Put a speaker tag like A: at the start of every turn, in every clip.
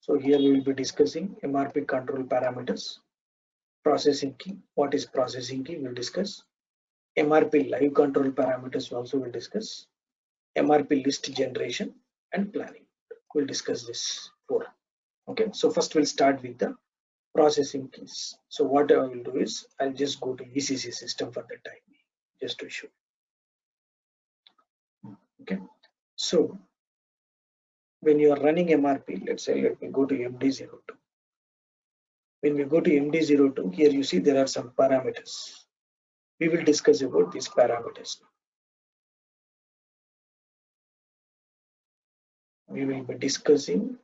A: So here we will be discussing MRP control parameters, processing key. What is processing key? We'll discuss. MRP live control parameters also will discuss. MRP list generation and planning. We'll discuss this four. Okay, so first we'll start with the processing keys. So what I will do is I'll just go to ECC system for the time just to show. Okay, so when you are running MRP, let's say let me go to MD02. When we go to MD02, here you see there are some parameters. We will discuss about these parameters. We will be discussing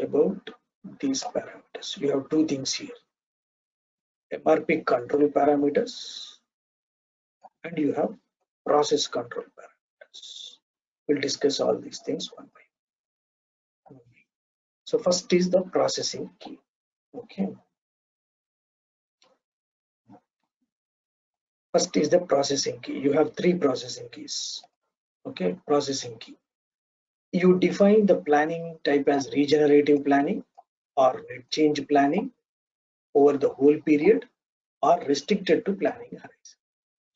A: about these parameters. You have two things here. MRP control parameters and you have process control parameters. We'll discuss all these things one by one. So first is the processing key. Okay. First is the processing key. You have three processing keys. Okay, processing key. You define the planning type as regenerative planning or net change planning over the whole period or restricted to planning horizon.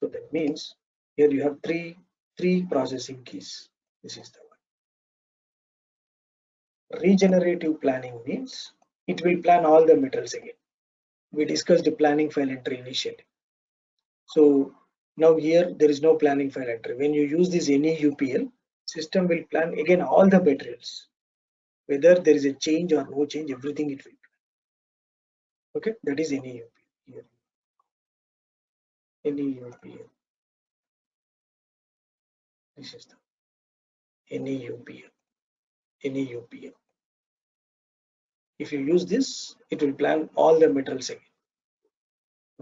A: So that means here you have three processing keys. This is the one. Regenerative planning means it will plan all the metals again. We discussed the planning file entry initially. So now here there is no planning file entry. When you use this NEUPL, system will plan again all the materials. Whether there is a change or no change, everything it will plan. Okay, that is NEUPL here. NEUPL. This is the NEUPL. NEUPL. If you use this, it will plan all the metals again.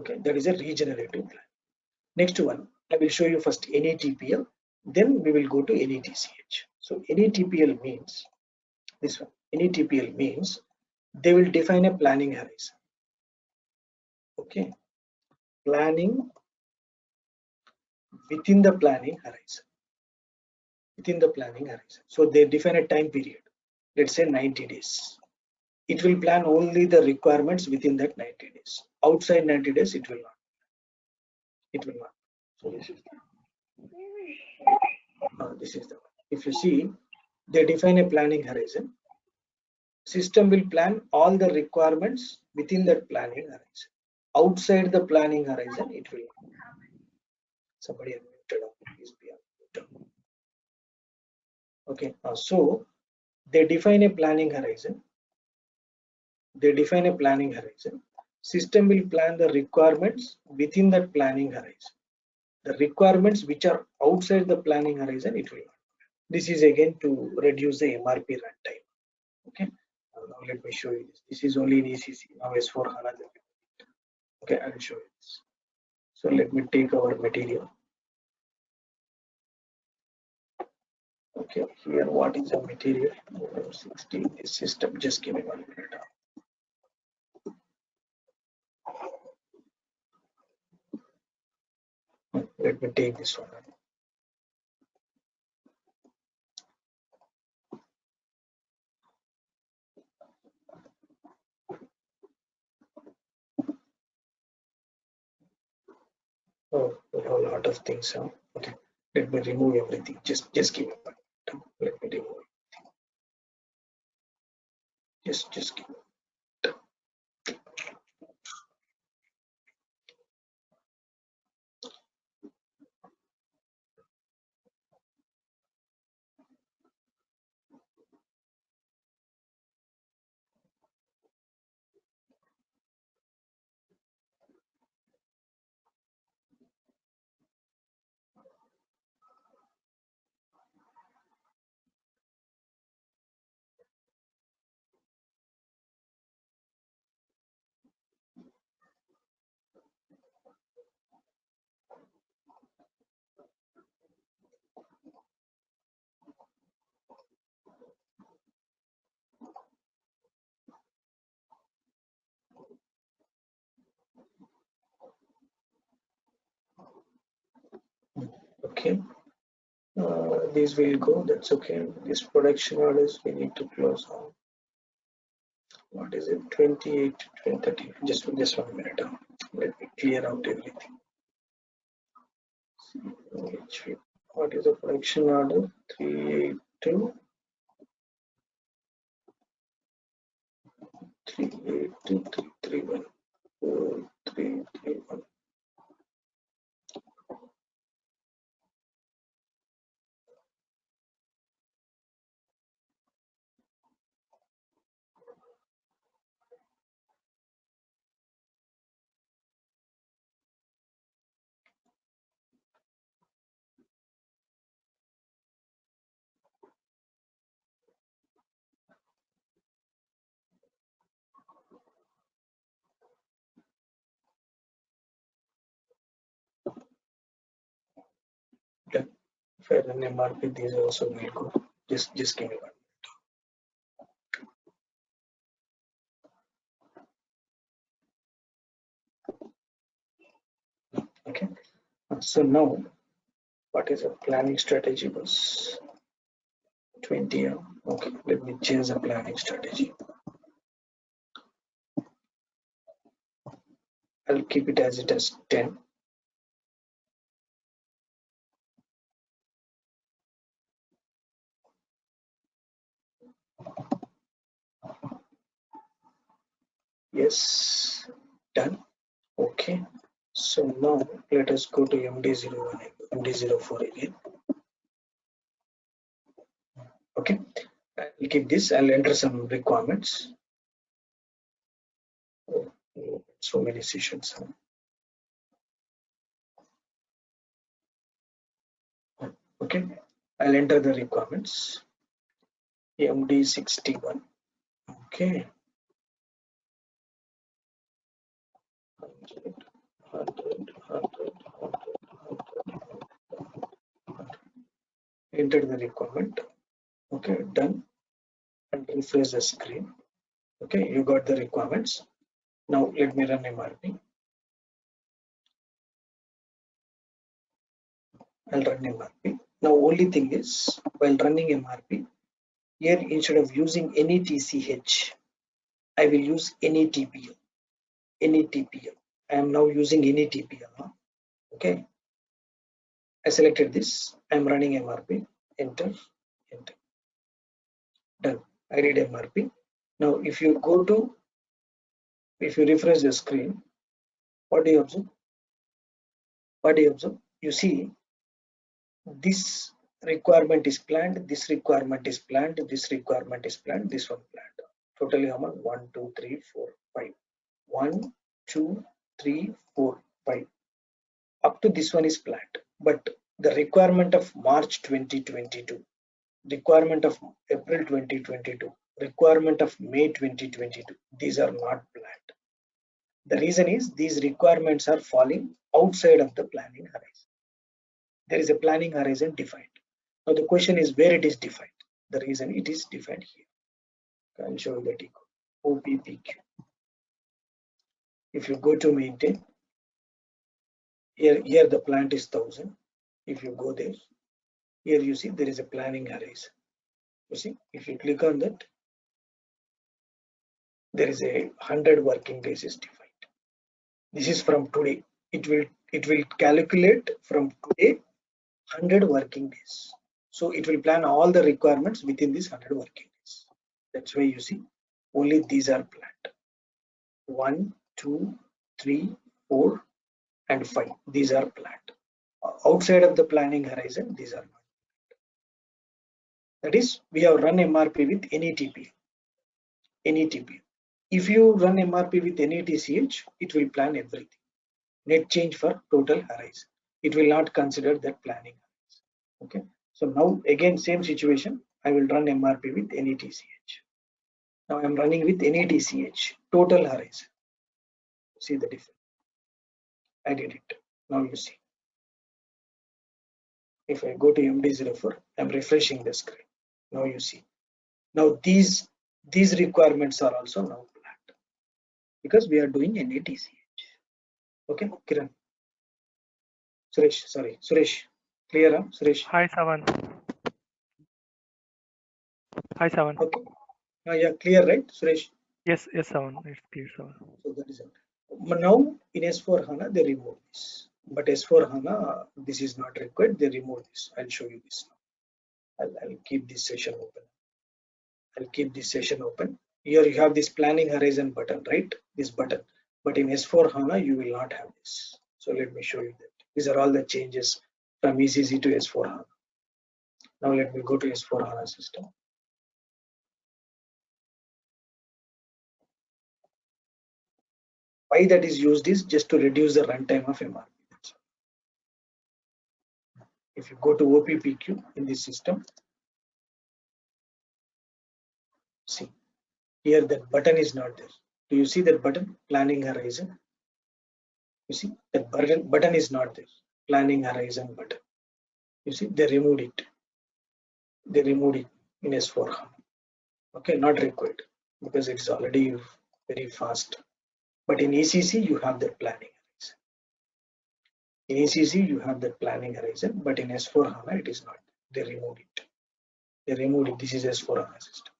A: Okay, that is a regenerative plan. Next one, I will show you first NETPL, then we will go to NETCH. So NETPL means this one. NETPL means they will define a planning horizon. Okay, planning within the planning horizon. Within the planning horizon. So they define a time period. Let's say 90 days. It will plan only the requirements within that 90 days. Outside 90 days, it will not. It will not. So this is the one. If you see, they define a planning horizon. System will plan all the requirements within that planning horizon. Outside the planning horizon, it will not. Somebody unmuted. Please be unmuted. Okay. So they define a planning horizon. They define a planning horizon. System will plan the requirements within that planning horizon. The requirements which are outside the planning horizon, it will not. This is again to reduce the MRP runtime. Okay. Now let me show you this. This is only in ECC. Now S4 HANA. Okay, I will show you this. So let me take our material. Okay, here what is the material? 60 this system. Just give me 1 minute. Let me take this one. Oh, we have a lot of things. Huh? Okay, let me remove everything. Just give me 1 minute. Let me remove it. Just give me. Okay. These will go. That's okay. This production orders we need to close on. What is it? 28, 2030. Just 1 minute. Let me clear out everything. What is the production order? 382, 382, 331, 331. Done. If I run MRP, these also will go. Just give me one. Okay. So now, what is a planning strategy was 20. Okay, let me change the planning strategy. I'll keep it as 10. Yes, done. Okay. So now let us go to MD01, MD04 again. Okay. I'll keep this. I'll enter some requirements. Oh, so many sessions. Okay. I'll enter the requirements. MD61. Okay. 100, 100, 100, 100. Enter the requirement. Okay, done. And refresh the screen. Okay, you got the requirements. Now let me run MRP. I'll run MRP. Now only thing is, while running MRP, here instead of using any TCH, I will use any TPL. Any TPL. I am now using any TPL. Okay. I selected this. I am running MRP. Enter. Enter. Done. I read MRP. Now if you refresh the screen, what do you observe? What do you observe? You see this requirement is planned, this requirement is planned, this requirement is planned, this one planned. Totally how much? 1, 2, 3, 4, 5. 1, 2, 3, 4, 5. Up to this one is planned. But the requirement of March 2022, requirement of April 2022, requirement of May 2022, these are not planned. The reason is these requirements are falling outside of the planning horizon. There is a planning horizon defined. Now the question is where it is defined. The reason it is defined here. I'll show you the T code. OPPQ. If you go to maintain, here the plant is 1000. If you go there, here you see there is a planning horizon. You see, if you click on that, there is a 100 working days is defined. This is from today. It will calculate from today 100 working days. So it will plan all the requirements within this 100 working days. That's why you see only these are planned. 1, 2, 3, 4, and 5. These are planned. Outside of the planning horizon, these are not. That is, we have run MRP with any TP. Any TP. If you run MRP with any TCH, it will plan everything. Net change for total horizon. It will not consider that planning horizon. Okay. So now again same situation. I will run MRP with any TCH. Now I am running with any TCH. Total horizon. See the difference. I did it. Now you see. If I go to MD04, I'm refreshing the screen. Now you see. Now these requirements are also now planned because we are doing NATCH. Okay, Kiran. Suresh, sorry, Suresh. Clear, huh? Suresh.
B: Hi, Savan. Hi, Savan.
A: Okay. Yeah, clear, right, Suresh?
B: Yes, yes, Savan. It's clear, Savan.
A: So that is it. But now in S4 HANA they remove this. But S4 HANA this is not required. They remove this. I'll show you this now. I'll keep this session open. I'll keep this session open. Here you have this planning horizon button, right? This button. But in S4 HANA you will not have this. So let me show you that. These are all the changes from ECC to S4 HANA. Now let me go to S4 HANA system. Why that is used is just to reduce the runtime of MRP. If you go to OPPQ in this system, see here that button is not there. Do you see that button? Planning horizon. You see that button is not there. Planning horizon button. You see they removed it. They removed it in S4 HANA. Okay, not required because it's already very fast. But in ECC you have that planning horizon. In ECC you have that planning horizon, but in S4 HANA it is not. They removed it. They removed it. This is S4 HANA system.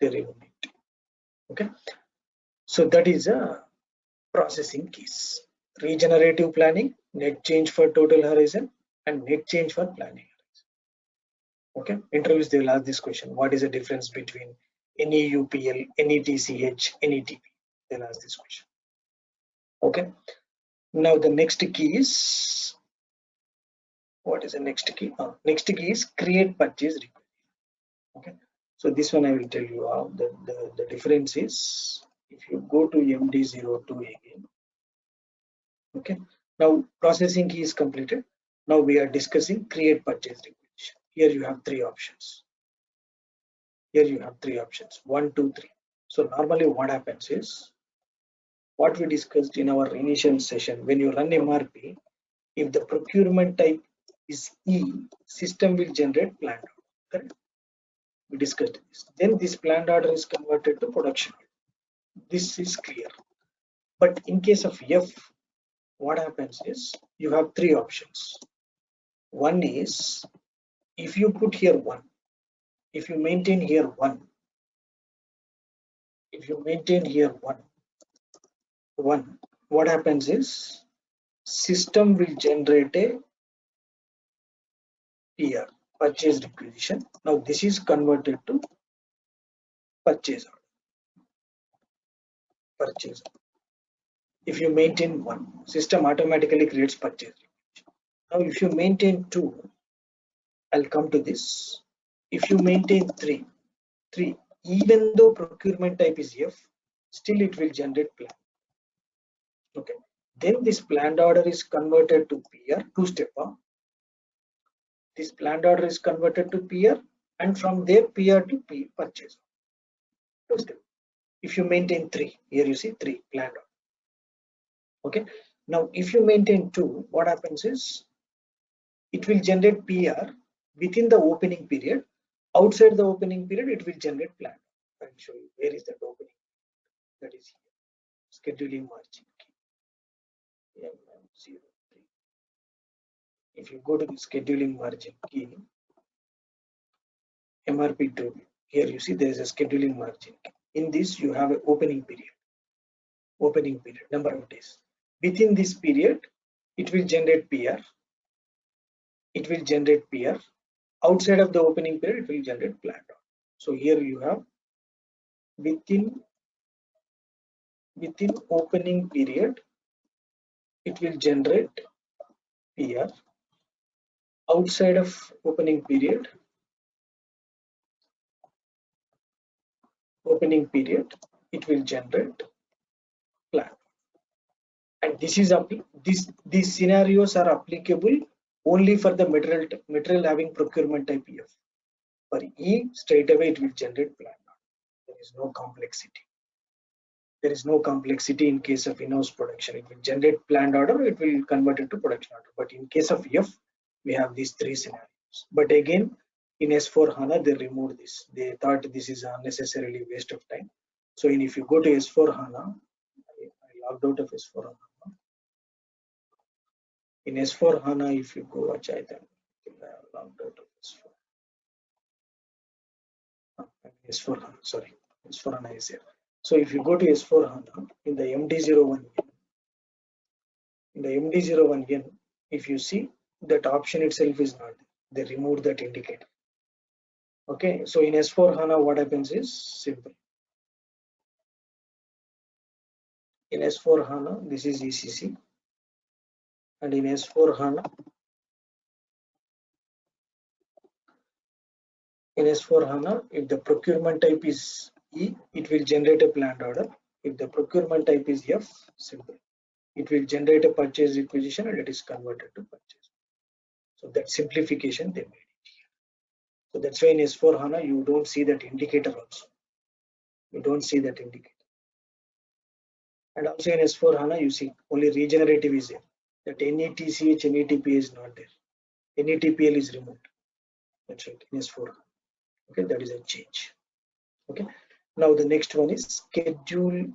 A: They removed it. Okay, so that is a processing keys. Regenerative planning, net change for total horizon, and net change for planning horizon. Okay, interviews they will ask this question: what is the difference between NEUPL, NETCH, NETP? They'll ask this question. Okay, now the next key is, what is the next key? Next key is create purchase request. Okay, so this one I will tell you how the difference is. If you go to MD02 again, okay, now processing key is completed. Now we are discussing create purchase request. Here you have three options. Here you have three options, 1, 2, 3. So normally what happens is, what we discussed in our initial session, when you run MRP, if the procurement type is E, system will generate planned order. Correct? We discussed this. Then this planned order is converted to production. This is clear. But in case of F, what happens is you have three options. One is, if you put here 1, if you maintain here 1, if you maintain here 1, what happens is system will generate a PR, purchase requisition. Now this is converted to purchase order. Purchase. If you maintain 1, system automatically creates purchase requisition. Now if you maintain 2, I'll come to this. If you maintain 3, even though procurement type is F, still it will generate plan. Okay. Then this planned order is converted to PR, two-step. This planned order is converted to PR, and from there PR to purchase. Two-step. If you maintain 3, here you see 3 planned order. Okay. Now if you maintain 2, what happens is it will generate PR within the opening period. Outside the opening period, it will generate plan. I'll show you where is that opening. That is here. Scheduling margin key. MM03. If you go to the scheduling margin key, MRP2, here you see there is a scheduling margin key. In this, you have an opening period. Opening period, number of days. Within this period, it will generate PR. It will generate PR. Outside of the opening period, it will generate plan. So here you have within opening period, it will generate PR. Outside of opening period, it will generate plan. And this is these scenarios are applicable only for the material having procurement type F. For E, straight away it will generate plan. There is no complexity. There is no complexity in case of in-house production. It will generate planned order, it will convert it to production order. But in case of F, we have these three scenarios. But again, in S4 HANA, they removed this. They thought this is unnecessarily waste of time. So if you go to S4 HANA, I logged out of S4 HANA. In S4 HANA, if you go, I logged out of S4. S4 HANA, sorry. S4 HANA is here. So if you go to S4 HANA in the MD01, in the MD01N, if you see that option itself is not there, they removed that indicator. Okay, so in S4 HANA, what happens is simple. In S4 HANA, this is ECC, and in S4 HANA, if the procurement type is E, it will generate a planned order. If the procurement type is F, simple, it will generate a purchase requisition and it is converted to purchase. So that simplification they made it here. So that's why in S4 HANA you don't see that indicator also. You don't see that indicator. And also in S4 HANA you see only regenerative is there. That NETCH, NETP is not there. NETPL is removed. That's right, in S4 HANA. Okay, that is a change. Okay. Now the next one is schedule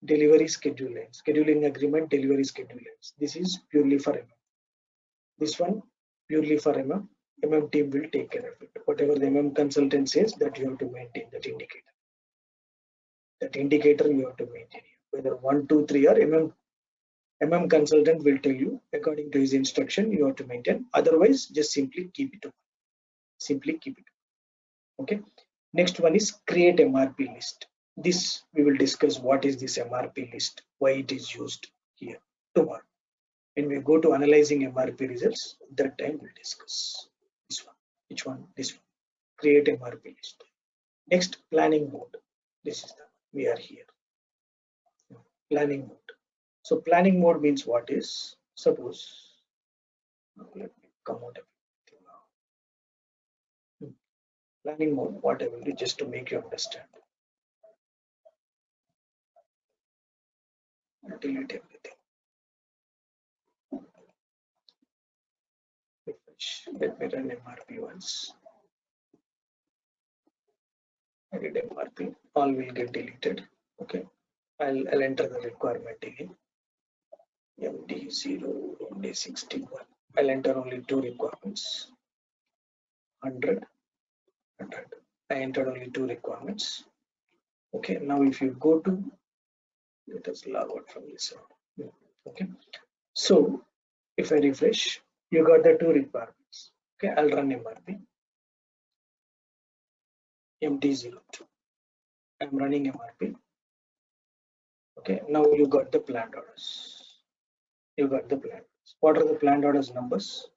A: delivery schedule lines, scheduling agreement, delivery schedule lines. This is purely for MM. This one purely for MM. MM team will take care of it. Whatever the MM consultant says, that you have to maintain that indicator. That indicator you have to maintain. Whether 1, 2, 3 or MM consultant will tell you according to his instruction you have to maintain. Otherwise, just simply keep it. Simply keep it. Okay. Next one is create MRP list. This we will discuss what is this MRP list, why it is used here tomorrow. When we go to analyzing MRP results, that time we'll discuss this one. Which one? This one. Create MRP list. Next, planning mode. This is the we are here. Planning mode. So planning mode means what is? Suppose let me come out of it now. Planning mode, what I will do just to make you understand. I'll delete everything. Let me run MRP once. I did MRP. All will get deleted. Okay. I'll enter the requirement again. MD0, MD61. I'll enter only two requirements. 100, 100. I entered only two requirements. Okay. Now if you go to, let us log out from this one. Okay. So if I refresh, you got the two requirements. Okay. I'll run MRP. MD02. I'm running MRP. Okay. Now you got the planned orders. You got the planned orders. What are the planned orders numbers?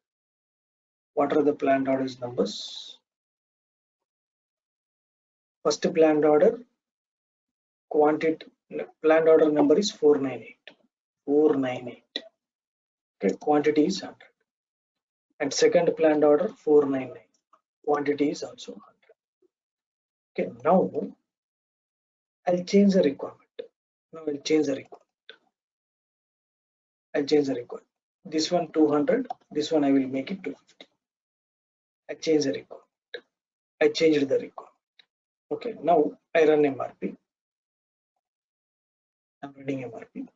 A: What are the planned orders numbers? First planned order quantity, planned order number is 498. 498. Okay, quantity is 100. And second planned order 499. Quantity is also 100. Okay, now I'll change the requirement. Now I'll change the requirement. I'll change the requirement. This one 200. This one I will make it 250. I change the requirement. I changed the requirement. Okay, now I run MRP. I'm running MRP.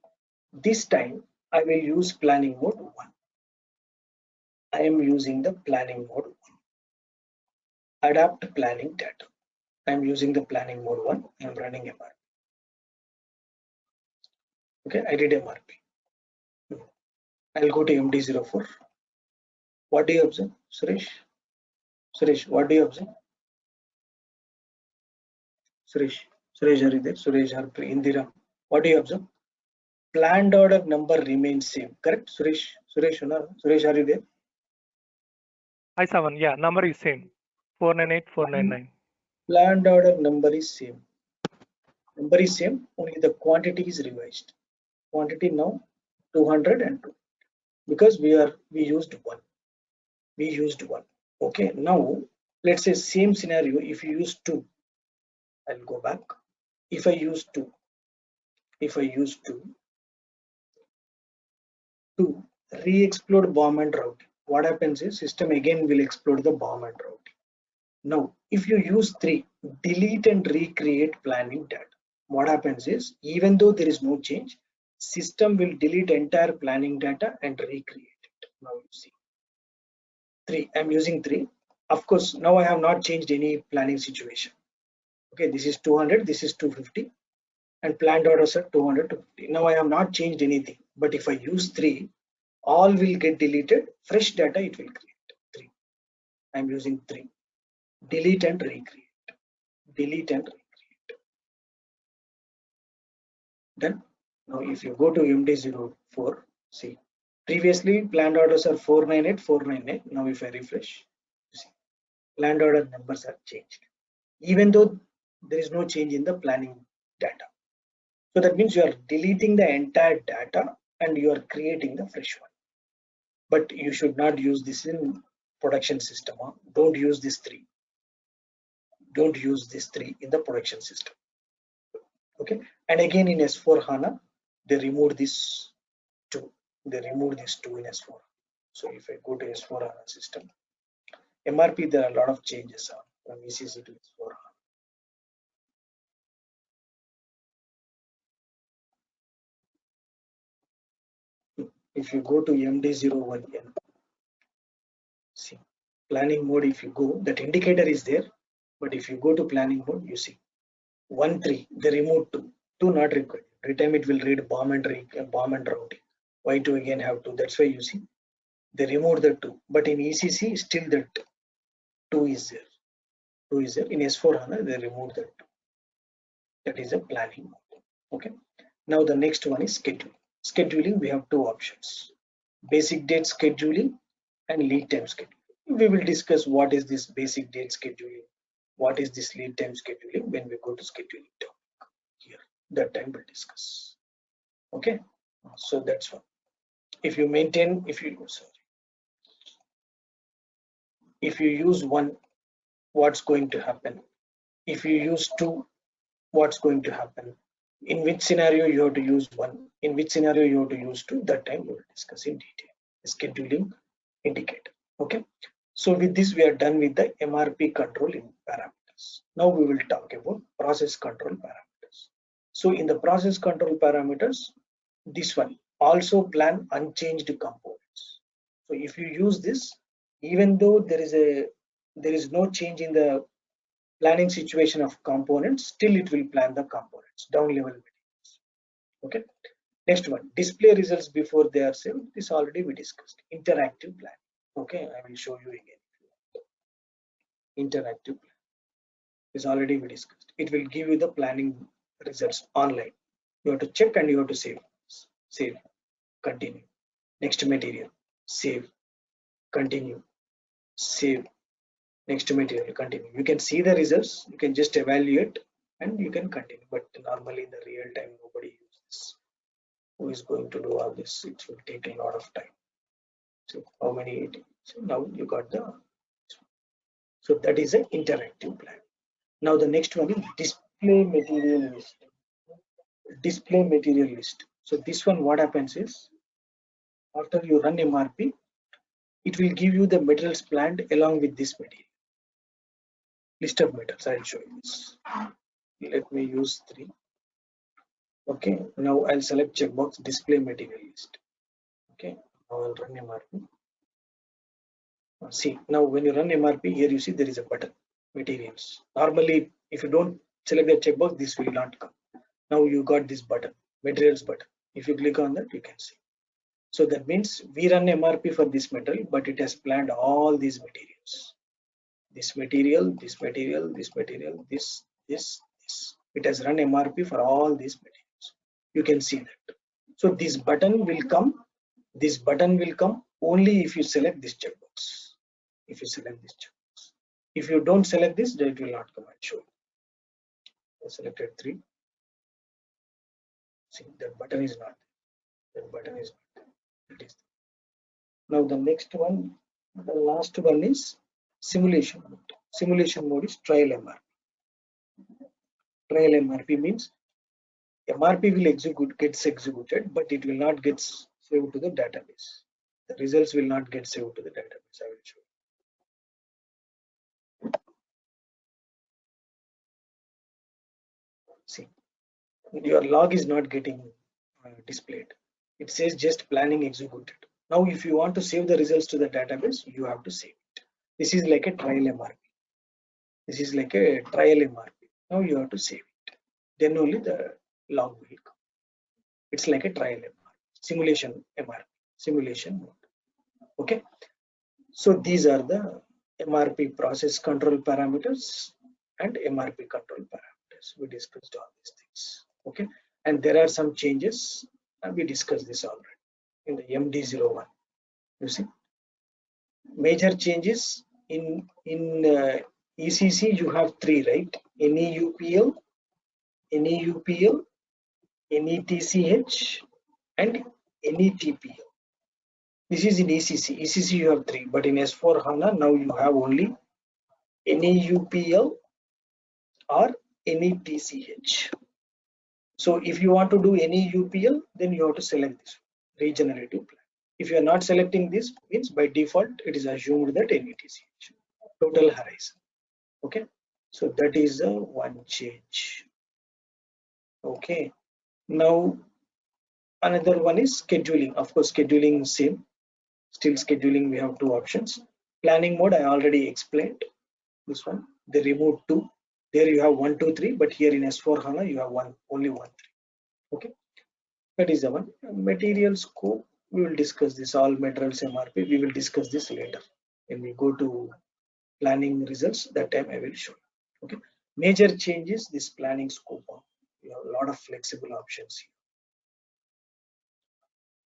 A: This time I will use planning mode 1. I am using the planning mode 1. Adapt planning data. I am using the planning mode 1. I am running MRP. Okay, I did MRP. I'll go to MD04. What do you observe, Suresh? Suresh, what do you observe? Suresh, Suresh, are you there? Suresh, Indira, what do you observe? Planned order number remains same, correct? Suresh, Suresh, are you there?
B: I7, yeah, number is same. 498, 499.
A: Planned order number is same. Number is same, only the quantity is revised. Quantity now 200 and 2 because we used 1. We used 1. Okay, now let's say same scenario. If you use 2, I'll go back. If I use 2 to re-explode bomb and routing, what happens is system again will explode the bomb and routing. Now, if you use 3, delete and recreate planning data, what happens is even though there is no change, system will delete entire planning data and recreate it. Now you see 3. I'm using 3. Of course, now I have not changed any planning situation. Okay, this is 200, this is 250. and planned orders are 200 to 50. Now I have not changed anything, but if I use 3, all will get deleted. Fresh data it will create 3. I am using 3. Delete and recreate. Delete and recreate. Done. Now if you go to MD04, see, previously planned orders are 498, 498. Now if I refresh, see, planned order numbers are changed, even though there is no change in the planning data. So that means you are deleting the entire data and you are creating the fresh one. But you should not use this in production system. Huh? Don't use this 3. Don't use this 3 in the production system. Okay. And again in S4 HANA, they removed this 2. They removed this 2 in S4. So if I go to S4 HANA system, MRP, there are a lot of changes from ECC to S4 HANA. If you go to MD01N, see, planning mode, if you go, that indicator is there, but if you go to planning mode, you see 1 3, they removed 2. 2 not required. Every time it will read bomb and routing. Why to again have 2? That's why you see they removed the 2. But in ECC, still that 2 is there. 2 is there. In S4 HANA, they removed that 2. That is a planning mode. Okay. Now the next one is scheduling. Scheduling, we have 2 options: basic date scheduling and lead time scheduling. We will discuss what is this basic date scheduling, what is this lead time scheduling when we go to scheduling topic here. That time we'll discuss. Okay, so that's one. If you maintain, if you use 1, what's going to happen? If you use 2, what's going to happen? In which scenario you have to use 1? In which scenario you have to use 2? That time we will discuss in detail. Scheduling indicator. Okay. So with this, we are done with the MRP control in parameters. Now we will talk about process control parameters. So in the process control parameters, this one also plan unchanged components. So if you use this, even though there is no change in the planning situation of components, still it will plan the components down level materials. Okay. Next one, display results before they are saved. This already we discussed. Interactive plan. Okay, I will show you again. Interactive plan. This already we discussed. It will give you the planning results online. You have to check and you have to save. Save. Continue. Next material. Save. Continue. Save. Next material. Continue. You can see the results. You can just evaluate and you can continue. But normally in the real time, nobody uses this. Who is going to do all this? It will take a lot of time. So how many? So now you got the. So that is an interactive plan. Now the next one is display material list. Display material list. So this one, what happens is, after you run MRP, it will give you the materials planned along with this material. List of metals. I'll show you this. Let me use 3. Okay. Now I'll select checkbox display material list. Okay. Now I'll run MRP. See, now when you run MRP, here you see there is a button, materials. Normally, if you don't select the checkbox, this will not come. Now you got this button, materials button. If you click on that, you can see. So that means we run MRP for this metal, but it has planned all these materials. This material, this material, this material, this. It has run MRP for all these materials. You can see that. So this button will come. This button will come only if you select this checkbox. If you select this checkbox. If you don't select this, then it will not come and show you. I selected 3. See, that button is not there. That button is not there. It is there. Now the next one, the last one is simulation mode. Simulation mode is trial MRP. Trial MRP means MRP will gets executed, but it will not get saved to the database. The results will not get saved to the database. I will show you. See, your log is not getting displayed. It says just planning executed. Now, if you want to save the results to the database, you have to save it. This is like a trial MRP. This is like a trial MRP. Now you have to save it. Then only the log will come. It's like a trial MRP, simulation MRP, simulation mode. Okay. So these are the MRP process control parameters and MRP control parameters. We discussed all these things. Okay. And there are some changes, and we discussed this already in the MD01. You see, major changes in ECC you have three, right? NEUPL, NEUPL, NETCH, and NETPL. This is in ECC. ECC you have three, but in S4 HANA now you have only NEUPL or NETCH. So if you want to do NEUPL, then you have to select this regenerative plan. If you are not selecting this, means by default it is assumed that NETCH, total horizon. Okay, so that is one change. Okay, now another one is scheduling. Of course, scheduling same. Still scheduling, we have two options. Planning mode I already explained. This one, they removed two. There you have 1, 2, 3, but here in S4 HANA you have only 1, 3. Okay, that is the one. Material scope, we will discuss this. All materials MRP, we will discuss this later when we go to planning results. That time I will show you. Okay, major changes this planning scope. You have a lot of flexible options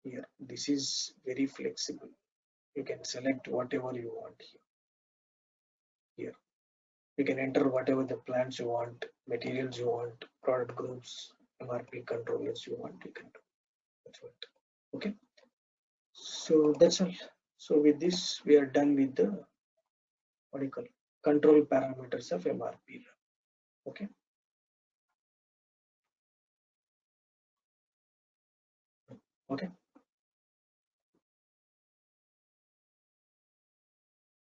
A: here. This is very flexible. You can select whatever you want here. You can enter whatever the plans you want, materials you want, product groups, MRP controllers you want, you can do. That's what. Okay. So that's all. So with this, we are done with the what do you call it? Control parameters of MRP. Okay. Okay.